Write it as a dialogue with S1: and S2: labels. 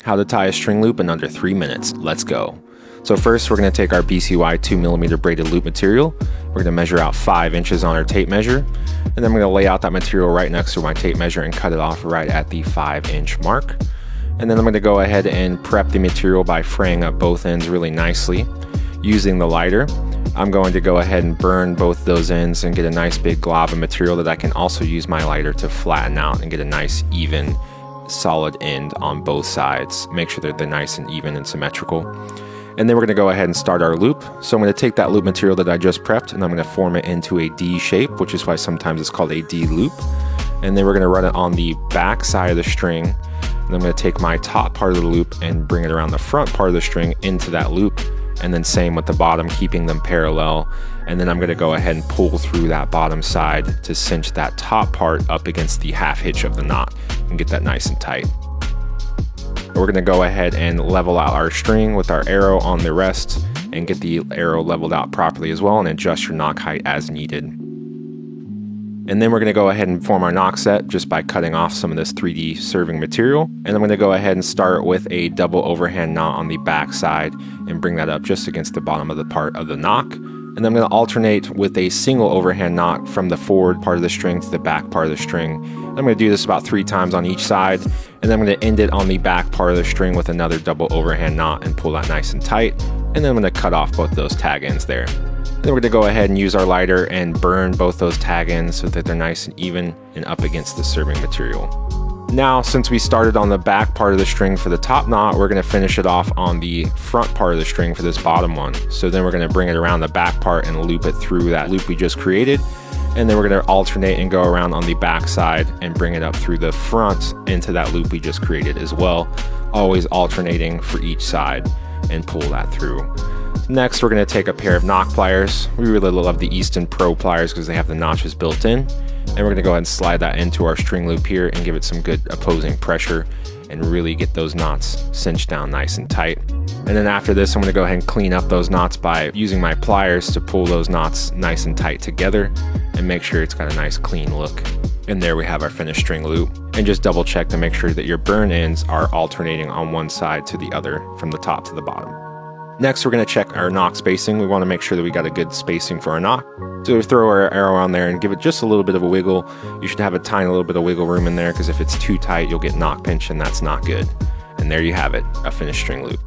S1: How to tie a string loop in under 3 minutes. Let's go. So first we're going to take our BCY 2mm braided loop material. We're going to measure out 5 inches on our tape measure, and then I'm going to lay out that material right next to my tape measure and cut it off right at the 5-inch mark. And then I'm going to go ahead and prep the material by fraying up both ends really nicely. Using the lighter, I'm going to go ahead and burn both those ends and get a nice big glob of material that I can also use my lighter to flatten out and get a nice even solid end on both sides. Make sure that they're nice and even and symmetrical. And then we're going to go ahead and start our loop. So I'm going to take that loop material that I just prepped and I'm going to form it into a D shape, which is why sometimes it's called a D loop. And then we're going to run it on the back side of the string. And I'm going to take my top part of the loop and bring it around the front part of the string into that loop. And then same with the bottom, keeping them parallel. And then I'm going to go ahead and pull through that bottom side to cinch that top part up against the half hitch of the knot and get that nice and tight. We're going to go ahead and level out our string with our arrow on the rest and get the arrow leveled out properly as well, and adjust your knock height as needed. And then we're going to go ahead and form our knock set just by cutting off some of this 3D serving material. And I'm going to go ahead and start with a double overhand knot on the back side and bring that up just against the bottom of the part of the knock. And I'm going to alternate with a single overhand knot from the forward part of the string to the back part of the string. I'm going to do this about 3 times on each side, and then I'm going to end it on the back part of the string with another double overhand knot and pull that nice and tight. And then I'm going to cut off both those tag ends there. Then we're going to go ahead and use our lighter and burn both those tag ends so that they're nice and even and up against the serving material. Now, since we started on the back part of the string for the top knot, we're going to finish it off on the front part of the string for this bottom one. So then we're going to bring it around the back part and loop it through that loop we just created. And then we're going to alternate and go around on the back side and bring it up through the front into that loop we just created as well. Always alternating for each side and pull that through. Next, we're going to take a pair of knock pliers. We really love the Easton Pro pliers because they have the notches built in. And we're going to go ahead and slide that into our string loop here and give it some good opposing pressure and really get those knots cinched down nice and tight. And then after this, I'm going to go ahead and clean up those knots by using my pliers to pull those knots nice and tight together and make sure it's got a nice clean look. And there we have our finished string loop. And just double check to make sure that your burn ends are alternating on one side to the other from the top to the bottom. Next, we're going to check our knock spacing. We want to make sure that we got a good spacing for our knock. So we throw our arrow on there and give it just a little bit of a wiggle. You should have a tiny little bit of wiggle room in there because if it's too tight, you'll get knock pinch and that's not good. And there you have it, a finished string loop.